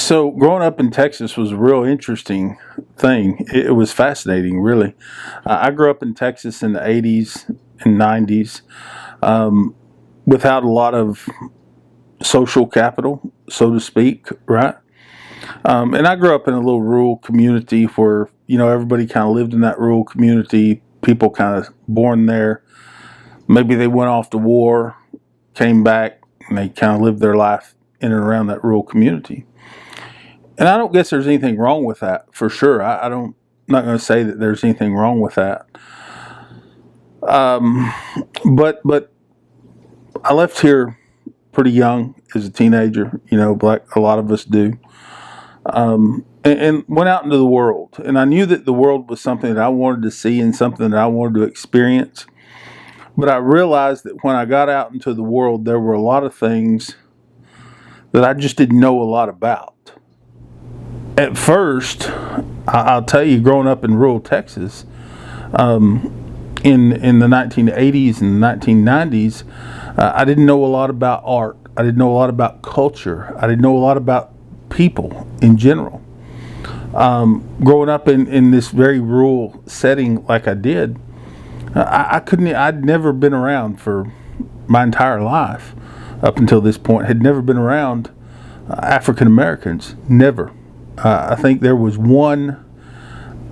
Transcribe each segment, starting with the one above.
So growing up in Texas was a real interesting thing. It was fascinating, really. I grew up in Texas in the 80s and 90s without a lot of social capital, so to speak, right? And I grew up in a little rural community where, everybody kind of lived in that rural community, people kind of born there. Maybe they went off to war, came back, and they kind of lived their life in and around that rural community. And I don't guess there's anything wrong with that, for sure. I'm not going to say that there's anything wrong with that. But I left here pretty young as a teenager, like a lot of us do, and went out into the world. And I knew that the world was something that I wanted to see and something that I wanted to experience. But I realized that when I got out into the world, there were a lot of things that I just didn't know a lot about. At first, I'll tell you, growing up in rural Texas, in the 1980s and 1990s, I didn't know a lot about art. I didn't know a lot about culture. I didn't know a lot about people in general. Growing up in this very rural setting like I did, I'd never been around for my entire life up until this point, had never been around African Americans, never. I think there was one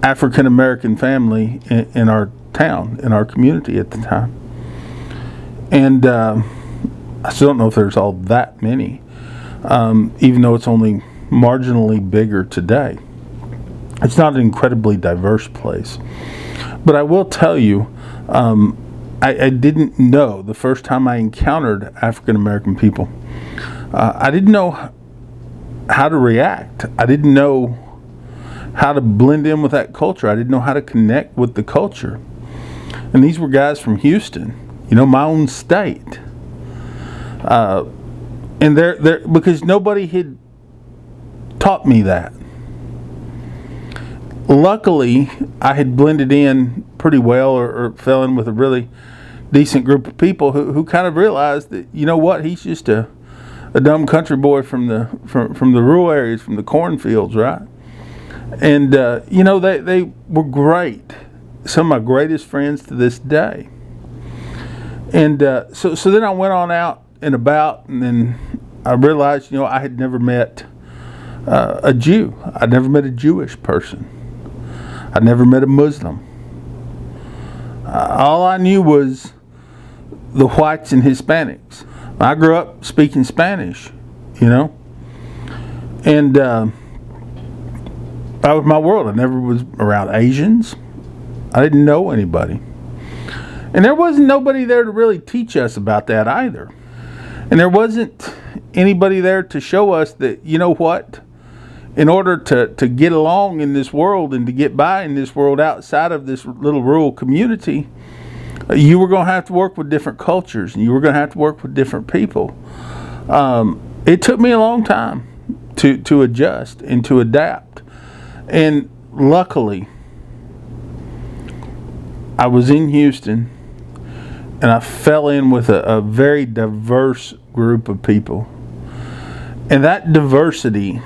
African American family in our town, in our community at the time. And I still don't know if there's all that many, even though it's only marginally bigger today. It's not an incredibly diverse place. But I will tell you, I didn't know the first time I encountered African American people. I didn't know how to react. I didn't know how to blend in with that culture. I didn't know how to connect with the culture. And these were guys from Houston, my own state. And they're because nobody had taught me that. Luckily, I had blended in pretty well, or fell in with a really decent group of people who kind of realized that, he's just a dumb country boy from the rural areas, from the cornfields, right? And they were great. Some of my greatest friends to this day. And so then I went on out and about, and then I realized, I had never met a Jew. I'd never met a Jewish person. I'd never met a Muslim. All I knew was the whites and Hispanics. I grew up speaking Spanish, and that was my world. I never was around Asians. I didn't know anybody. And there wasn't nobody there to really teach us about that either. And there wasn't anybody there to show us that, in order to get along in this world and to get by in this world outside of this little rural community, you were going to have to work with different cultures, and you were going to have to work with different people. It took me a long time to adjust and to adapt. And luckily, I was in Houston, and I fell in with a very diverse group of people. And that diversity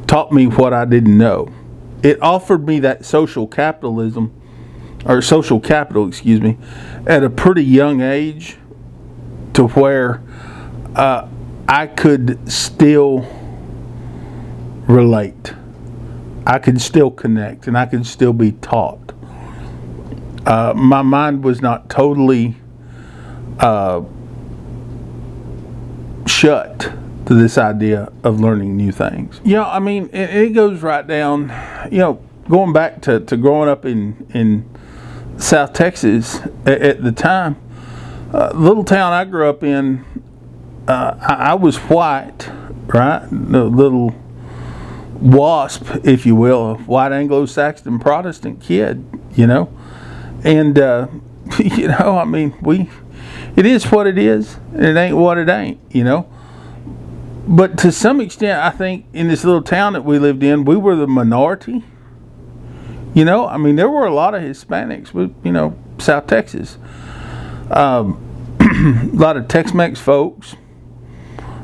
taught me what I didn't know. It offered me that social capital, at a pretty young age, to where I could still relate. I could still connect, and I could still be taught. My mind was not totally shut to this idea of learning new things. It goes right down, going back to growing up in South Texas at the time. Little town I grew up in, I was white, right? The little wasp, if you will, a white Anglo-Saxon Protestant kid, And, it is what it is, and it ain't what it ain't, But to some extent, I think in this little town that we lived in, we were the minority. There were a lot of Hispanics, South Texas. A lot of Tex-Mex folks.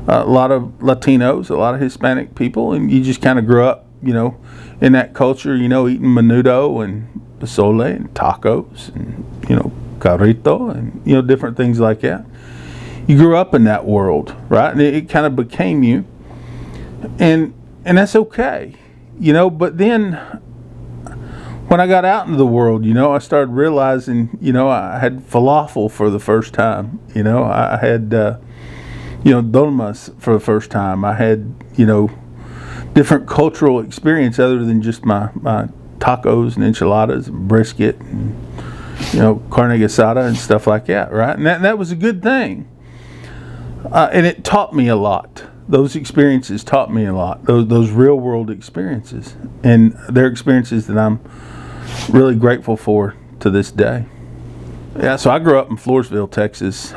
a lot of Latinos, a lot of Hispanic people, and you just kind of grew up, in that culture, eating menudo and pozole and tacos and, carrito and, different things like that. You grew up in that world, right? And it kind of became you. And that's okay, but then when I got out into the world, I started realizing, I had falafel for the first time. I had, dolmas for the first time. I had, different cultural experience other than just my tacos and enchiladas and brisket and, carne asada and stuff like that, right? And that was a good thing. And it taught me a lot. Those experiences taught me a lot. Those real world experiences. And they're experiences that I'm really grateful for to this day. Yeah, so I grew up in Floresville, Texas.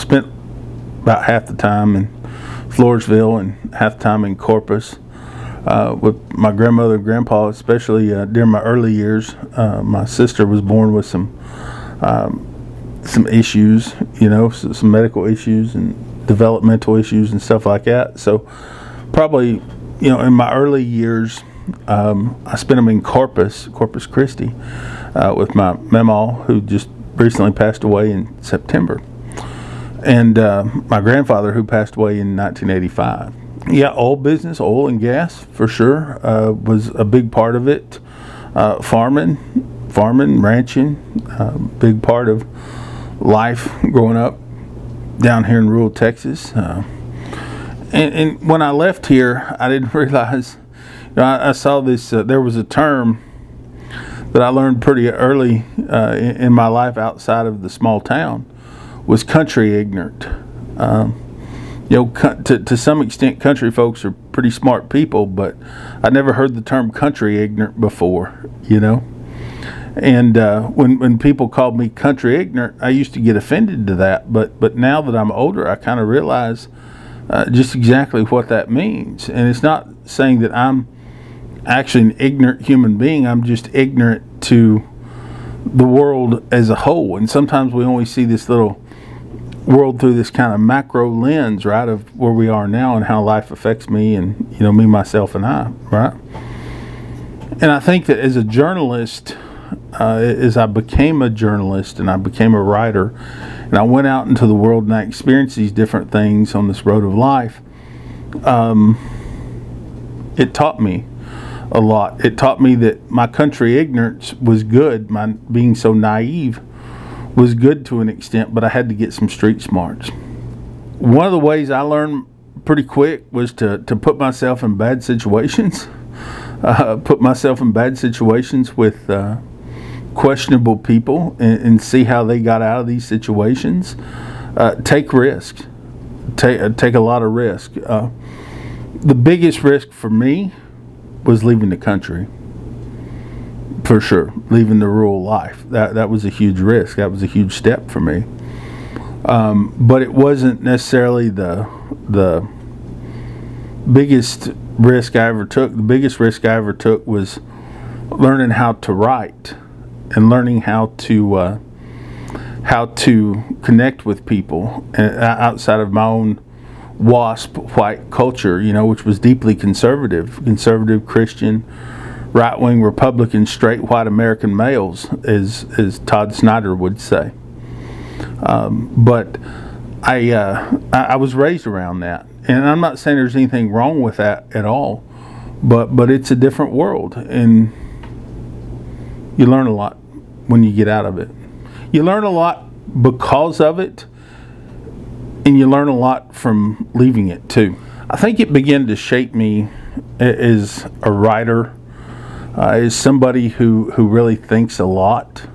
Spent about half the time in Floresville and half the time in Corpus with my grandmother and grandpa, especially during my early years. My sister was born with some issues, some medical issues and developmental issues and stuff like that. So probably, in my early years, I spent them in Corpus Christi, with my mamaw, who just recently passed away in September, and my grandfather, who passed away in 1985. Yeah, oil and gas for sure was a big part of it. Farming, ranching, big part of life growing up down here in rural Texas. And when I left here, I didn't realize. I saw this. There was a term that I learned pretty early in my life outside of the small town, was country ignorant. To some extent, country folks are pretty smart people, but I never heard the term country ignorant before. And when people called me country ignorant, I used to get offended to that. But now that I'm older, I kind of realize just exactly what that means. And it's not saying that I'm actually an ignorant human being. I'm just ignorant to the world as a whole. And sometimes we only see this little world through this kind of macro lens, right, of where we are now and how life affects me and, me, myself, and I, right? And I think that as a journalist, as I became a journalist and I became a writer and I went out into the world and I experienced these different things on this road of life, it taught me a lot. It taught me that my country ignorance was good. My being so naive was good to an extent, but I had to get some street smarts. One of the ways I learned pretty quick was to put myself in bad situations. With questionable people and see how they got out of these situations. Take risks. Take a lot of risk. The biggest risk for me was leaving the country. For sure, leaving the rural life. That was a huge risk. That was a huge step for me. But it wasn't necessarily the biggest risk I ever took. The biggest risk I ever took was learning how to write and learning how to connect with people outside of my own WASP white culture, which was deeply conservative Christian, right-wing Republican, straight white American males, as Todd Snyder would say. But I was raised around that, and I'm not saying there's anything wrong with that at all, but it's a different world, and you learn a lot when you get out of it. You learn a lot because of it, and you learn a lot from leaving it too. I think it began to shape me as a writer, as somebody who really thinks a lot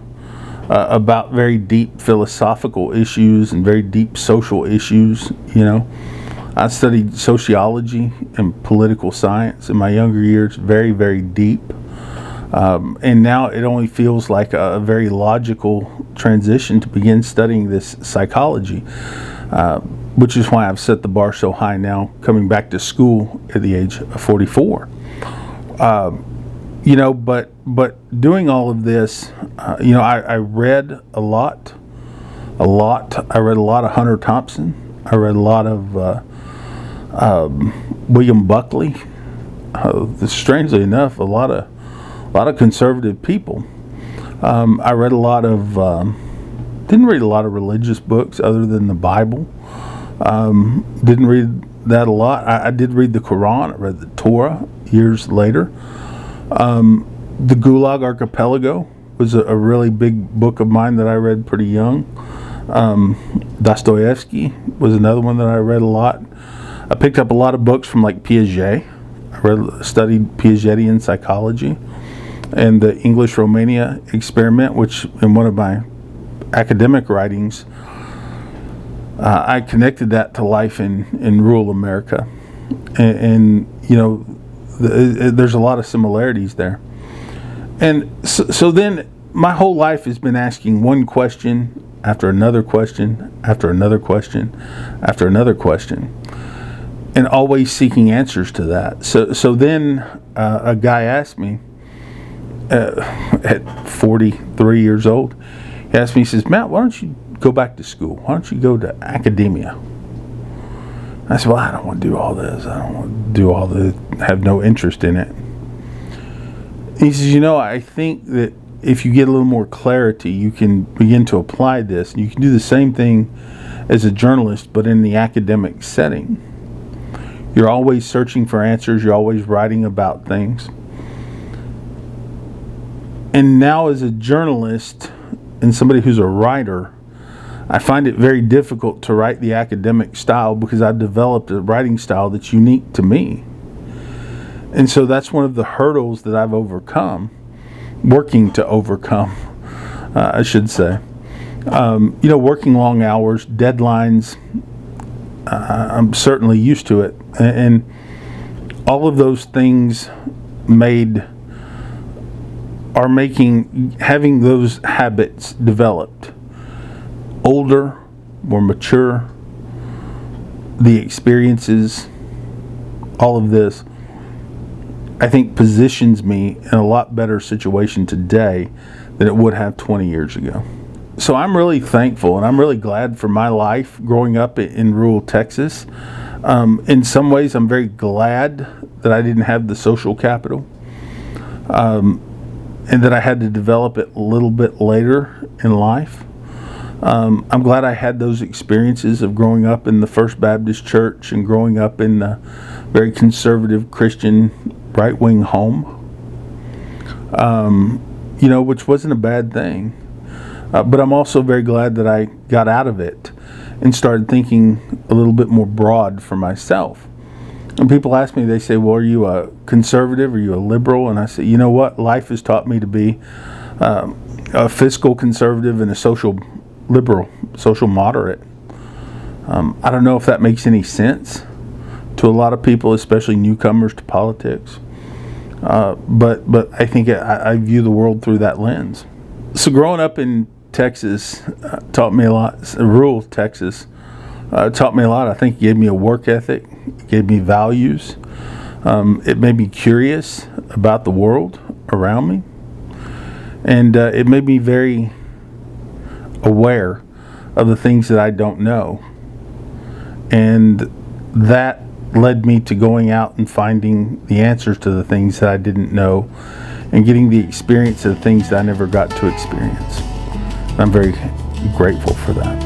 about very deep philosophical issues and very deep social issues. I studied sociology and political science in my younger years, very, very deep. And now it only feels like a very logical transition to begin studying this psychology, which is why I've set the bar so high now, coming back to school at the age of 44. But doing all of this, I read a lot. I read a lot of Hunter Thompson. I read a lot of William Buckley. Strangely enough, a lot of conservative people. I read a lot of didn't read a lot of religious books other than the Bible. Didn't read that a lot. I did read the Quran. I read the Torah years later. The Gulag Archipelago was a really big book of mine that I read pretty young. Dostoevsky was another one that I read a lot. I picked up a lot of books from like Piaget. I studied Piagetian psychology and the English-Romania experiment, which in one of my academic writings, I connected that to life in rural America. And you know, there's a lot of similarities there. And so then my whole life has been asking one question after another question, after another question, after another question, and always seeking answers to that. So then a guy asked me at 43 years old, he asked me, he says, Matt, why don't you go back to school? Why don't you go to academia? I said, well, I don't want to do all this. I don't want to do all this, have no interest in it. He says, you know, I think that if you get a little more clarity, you can begin to apply this. And you can do the same thing as a journalist, but in the academic setting. You're always searching for answers. You're always writing about things. And now as a journalist and somebody who's a writer, I find it very difficult to write the academic style because I've developed a writing style that's unique to me. And so that's one of the hurdles that I've working to overcome, I should say. You know, working long hours, deadlines, I'm certainly used to it. And all of those things having those habits developed. Older, more mature, the experiences, all of this, I think positions me in a lot better situation today than it would have 20 years ago. So I'm really thankful and I'm really glad for my life growing up in rural Texas. In some ways, I'm very glad that I didn't have the social capital and that I had to develop it a little bit later in life. I'm glad I had those experiences of growing up in the First Baptist Church and growing up in a very conservative Christian right-wing home, you know, which wasn't a bad thing. But I'm also very glad that I got out of it and started thinking a little bit more broad for myself. And people ask me, they say, well, are you a conservative? Are you a liberal? And I say, you know what? Life has taught me to be a fiscal conservative and a social liberal, social moderate. I don't know if that makes any sense to a lot of people, especially newcomers to politics. But I think I view the world through that lens. So growing up in Texas taught me a lot. Rural Texas taught me a lot. I think it gave me a work ethic. It gave me values. It made me curious about the world around me. And it made me very aware of the things that I don't know. And that led me to going out and finding the answers to the things that I didn't know and getting the experience of the things that I never got to experience. I'm very grateful for that.